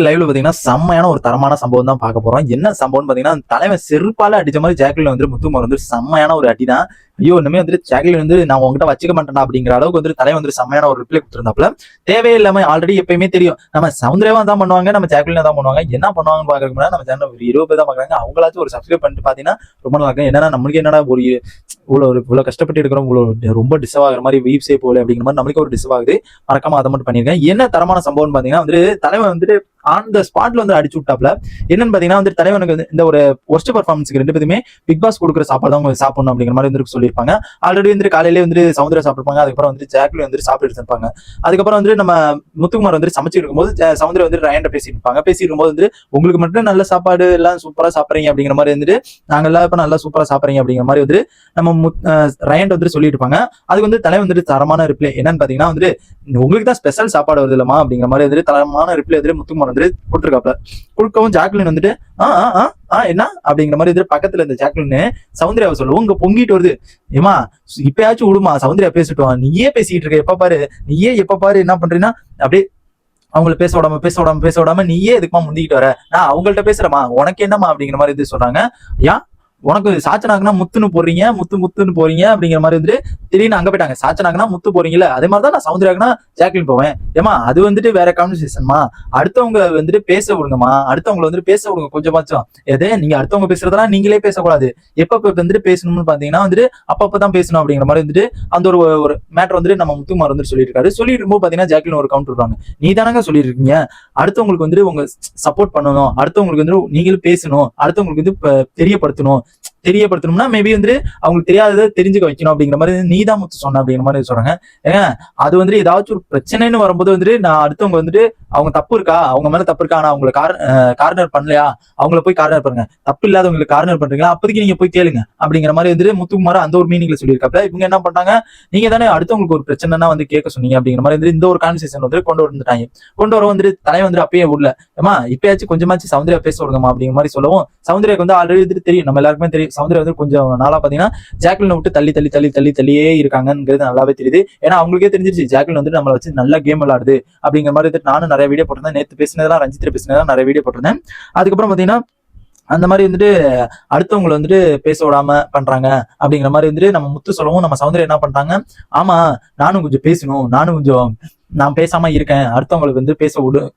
லைவ்ல பாத்தீங்கன்னா செம்மையான ஒரு தரமான சம்பவம் தான் பார்க்க போறோம். என்ன சம்பவம்னு பாத்தீங்கன்னா, தலைவன் செருப்பால அடிச்ச மாதிரி ஜாக்லின் வந்து முத்துக்குமார் வந்து செம்மையான ஒரு அடி தான். ஐயோ இனிமே வந்து ஜாக்லின் வந்து நான் உங்ககிட்ட வச்சுக்க மாட்டேன்டா அப்படிங்கிற அளவுக்கு வந்து தலைவன் வந்து செம்மையான ஒரு ரிப்ளை கொடுத்திருந்தாப்ல. தேவையில்லாம ஆல்ரெடி எப்பயுமே தெரியும் நம்ம சவுந்தரேவா தான் பண்ணுவாங்க, நம்ம ஜாக்லின் தான் பண்ணுவாங்க. என்ன பண்ணுவாங்கன்னு பாக்குறதுக்கு முன்னாடி நம்ம சேனல் ஒரு 20 பேர் தான் பாக்குறாங்க. அவங்களாச்சும் ஒரு சப்ஸ்கிரைப் பண்ணிட்டு பாத்தீங்கன்னா ரொம்ப நல்லா இருக்கும். என்னன்னா நம்மளுக்கு என்னடா ஒரு இவ்வளவு கஷ்டப்பட்டு இருக்கிறோம், இவ்வளவு ரொம்ப டிஸ்டர்ப் ஆகிற மாதிரி வீவ்ஸே போல அப்படிங்கிற மாதிரி நம்மளுக்கு ஒரு டிஸ்டர்ப் ஆகுது. மறக்காம அதை மட்டும் பண்ணிருக்கேன். என்ன தரமான சம்பவம்னு பாத்தீங்கன்னா வந்து தலைவன் வந்துட்டு ஆன் த ஸ்பாட்ல வந்து அடிச்சு விட்டாப்ல. என்னன்னு பாத்தீங்கன்னா வந்து தலைவனுக்கு வந்து இந்த ஒரு ஒர்ஸ்ட் பர்ஃபார்மன்ஸ்க்கு 2 பேருமே பிக் பாஸ் கொடுக்குற சாப்பாடு தான் உங்களுக்கு சாப்பிடணும் அப்படிங்கிற மாதிரி வந்து சொல்லியிருப்பாங்க. ஆல்ரெடி வந்து காலையிலேயே வந்து சவுந்தரா சாப்பிட்டுருப்பாங்க. அதுக்கப்புறம் வந்து ஜாக்லின் வந்து சாப்பிட்டு இருப்பாங்க. அதுக்கப்புறம் வந்து நம்ம முத்துக்குமார் வந்து சமைச்சு இருக்கும்போது சவுந்தரா வந்து ரயன்ட்ட பேசிட்டு இருப்பாங்க. பேசிட்டு போது வந்து உங்களுக்கு மட்டும் நல்ல சாப்பாடு எல்லாம் சூப்பரா சாப்பிடுறீங்க அப்படிங்கிற மாதிரி வந்துட்டு நாங்க எல்லாம் இப்ப நல்லா சூப்பரா சாப்பிடுறீங்க அப்படிங்கிற மாதிரி வந்து நம்ம ரயன்ட் வந்து சொல்லிட்டு இருப்பாங்க. அதுக்கு வந்து தலைவன் வந்துட்டு தரமான ரிப்ளை என்னன்னு பாத்தீங்கன்னா வந்து உங்களுக்கு தான் ஸ்பெஷல் சாப்பாடு வருது இல்லமா அப்படிங்கிற மாதிரி வந்து தரமான ரிப்ளை வந்து முத்துக்குமார் வந்து கொடுத்துருக்காப்ல. கொடுக்கவும் ஜாக்லின் வந்துட்டு என்ன அப்படிங்கிற மாதிரி வந்து பக்கத்துல இருந்த ஜாக்லின் சௌந்தர்யாவை சொல்லுவோம் இங்க பொங்கிட்டு வருது. ஏமா இப்பயாச்சும் விடுமா, சௌந்தர்யா பேசிட்டு நீயே பேசிட்டு இருக்க எப்ப பாரு என்ன பண்றீங்கன்னா அப்படியே அவங்கள பேச விடாம நீயே எதுக்குமா முந்திக்கிட்டு வர, நான் அவங்கள்ட்ட பேசுறேமா உனக்கு என்னமா அப்படிங்கிற மாதிரி இது சொல்றாங்க. ஏன் உனக்கு சாச்சனாக்குனா முத்துன்னு போறீங்க, முத்துன்னு போறீங்க அப்படிங்கிற மாதிரி வந்துட்டு திடீர்னு அங்க போயிட்டாங்க. சாச்சனாக்குனா முத்து போறீங்கல்ல, அதே மாதிரிதான் நான் சவுந்தர்யாக்குனா ஜாக்லின் போவேன். ஏமா அது வந்துட்டு வேற கான்வர்சேஷன்மா, அடுத்தவங்க வந்துட்டு பேச விடுங்கம்மா, அடுத்தவங்களை வந்துட்டு பேச விடுங்க கொஞ்சமாச்சும். எதே நீங்க அடுத்தவங்க பேசுறதெல்லாம் நீங்களே பேசக்கூடாது, எப்ப வந்துட்டு பேசணும்னு பாத்தீங்கன்னா வந்துட்டு அப்பதான் பேசணும் அப்படிங்கிற மாதிரி வந்துட்டு அந்த ஒரு மேட்டர் வந்துட்டு நம்ம முத்துக்குமார் வந்து சொல்லிட்டு இருக்காரு. சொல்லிட்டு இருக்கும்போது பாத்தீங்கன்னா ஜாக்லின் ஒரு கவுண்டர் விடுறாங்க. நீ தானங்க சொல்லிட்டு இருக்கீங்க அடுத்தவங்களுக்கு வந்துட்டு உங்க சப்போர்ட் பண்ணணும், அடுத்தவங்களுக்கு வந்து நீங்களும் பேசணும், அடுத்தவங்களுக்கு வந்து தெரியப்படுத்தணும்னா மேபி வந்து அவங்களுக்கு தெரியாததை தெரிஞ்சுக்க வைக்கணும் அப்படிங்கிற மாதிரி நீதான் முத்து சொன்ன அப்படிங்கிற மாதிரி சொல்றாங்க. ஏன்னா அது வந்துட்டு ஏதாச்சும் ஒரு பிரச்சனைன்னு வரும்போது வந்துட்டு நான் அடுத்தவங்க வந்துட்டு அவங்க தப்பு இருக்கா, அவங்க மேல தப்பு இருக்கா, ஆனா அவங்களை கார்னர் பண்ணலையா, அவங்கள போய் கார்னர் பண்ணுங்க, தப்பு இல்லாதவங்களுக்கு கார்னர் பண்றீங்களா அப்போதைக்கு நீங்க போய் கேளுங்க அப்படிங்கிற மாதிரி வந்துட்டு முத்துக்குமார் அந்த ஒரு மீனிங்ல சொல்லியிருக்காப்ல. இவங்க என்ன பண்றாங்க, நீங்க தானே அடுத்தவங்களுக்கு ஒரு பிரச்சனைனா வந்து கேட்க சொன்னீங்க அப்படிங்கிற மாதிரி வந்து இந்த ஒரு கான்வர்சேஷன் வந்து கொண்டு வர வந்துட்டு தலை வந்துட்டு அப்பயே விடல. ஏமா இப்பயாச்சும் கொஞ்சமாச்சு சௌந்தர்யா பேச விடுங்கம்மா அப்படிங்கிற மாதிரி சொல்லவும் சௌந்தர்யாக்கு வந்து ஆல்ரெடி வந்துட்டு தெரியும், நம்ம எல்லாருக்குமே தெரியும் சௌந்தர்யா வந்து கொஞ்சம் நாளா பாத்தீங்கன்னா ஜாக்லினை விட்டு தள்ளியே இருக்காங்கிறது நல்லாவே தெரியுது. ஏன்னா அவங்களுக்கே தெரிஞ்சிருச்சு ஜாக்லின் வந்துட்டு நம்மளை வச்சு நல்ல கேம் விளையாடுது அப்படிங்கிற மாதிரி வந்துட்டு நானும் நிறைய வீடியோ போட்டிருந்தேன். நேற்று பேசினதெல்லாம் ரஞ்சித்ர பேசினதெல்லாம் நிறைய வீடியோ போட்டிருந்தேன். அதுக்கப்புறம் பாத்தீங்கன்னா அந்த மாதிரி வந்துட்டு அடுத்தவங்களை வந்துட்டு பேச விடாம பண்றாங்க அப்படிங்கிற மாதிரி வந்துட்டு நம்ம முத்து சொல்லவும் நம்ம சௌந்தர்யா என்ன பண்றாங்க, ஆமா நானும் கொஞ்சம் பேசணும், நான் பேசாம இருக்கேன், அடுத்தவங்களுக்கு வந்து பேச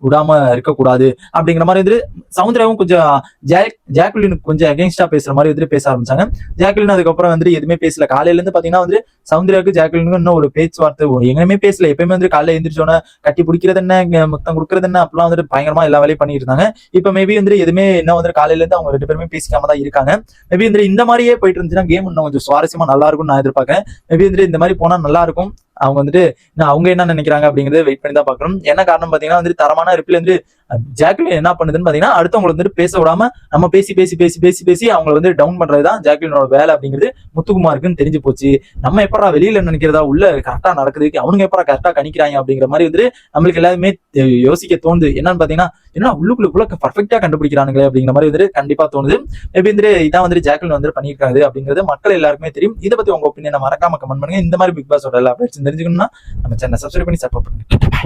விடாம இருக்கக்கூடாது அப்படிங்கிற மாதிரி வந்து சௌந்தர்யாவும் கொஞ்சம் ஜாக்லினுக்கு கொஞ்சம் அகேன்ஸ்டா பேசுற மாதிரி வந்துட்டு பேச ஆரம்பிச்சாங்க. ஜாக்லின் அதுக்கப்புறம் வந்துட்டு எதுவுமே பேசல. காலையில இருந்து பாத்தீங்கன்னா வந்து சௌந்தர்யாவுக்கு ஜாக்லினுக்கு இன்னும் ஒரு பேச்சுவார்த்தை எங்கேயுமே பேசல. எப்பயுமே வந்து காலையில எழுந்திரிச்சோன்னா கட்டி பிடிக்கிறது என்ன, முத்தம் கொடுக்கறது என்ன அப்படிலாம் வந்துட்டு பயங்கரமா எல்லா வேலையும் பண்ணிட்டு இருந்தாங்க. இப்ப மேபி வந்து எதுவுமே என்ன வந்து காலையில இருந்து அவங்க 2 பேருமே பேசிக்காம தான் இருக்காங்க. மேபி வந்து இந்த மாதிரியே போயிட்டு இருந்துச்சுன்னா கேம் இன்னும் கொஞ்சம் சுவாரஸ்யமா நல்லா இருக்கும்னு நான் எதிர்பார்க்கறேன். மேபி வந்து இந்த மாதிரி போனா நல்லா இருக்கும். அவங்க வந்துட்டு அவங்க என்ன நினைக்கிறாங்க அப்படிங்கறத வெயிட் பண்ணி தான் பாக்கணும். என்ன காரணம் பாத்தீங்கன்னா வந்து தரமான ரிப்ளை வந்து ஜாக்லின் என்ன பண்ணுதுன்னு பாத்தீங்கன்னா அடுத்தவங்களை வந்துட்டு பேச விடாம நம்ம பேசி அவங்களை வந்து டவுன் பண்றதுதான் ஜாக்லினோட வேலை அப்படிங்கிறது முத்துக்குமாருக்குன்னு தெரிஞ்சு போச்சு. நம்ம எப்படா வெளியில நினைக்கிறதா உள்ள கரெக்டா நடக்குது, அவனுங்க எப்படா கரெக்டா கணிக்கிறாங்க அப்படிங்கிற மாதிரி வந்து நம்மளுக்கு எல்லாருமே யோசிக்க தோணுது. என்னன்னு பாத்தீங்கன்னா என்ன உள்ளுக்குள்ள பர்ஃபெக்டா கண்டுபிடிக்கிறானுங்களே அப்படிங்கிற மாதிரி வந்து கண்டிப்பா தோணுது. மேபி வந்து இதான் வந்து ஜாக்லின் வந்து பண்ணியிருக்காரு அப்படிங்கிறது மக்கள் எல்லாருக்குமே தெரியும். இதை பத்தி உங்க ஒப்பீனியனை மறக்காம கமெண்ட் பண்ணுங்க. இந்த மாதிரி பிக் பாஸோட எல்லா அப்டேட்ஸ் தெரிஞ்சுக்கணும்னா நம்ம சேனலை சப்ஸ்கிரைப் பண்ணி சப்போர்ட் பண்ணுங்க.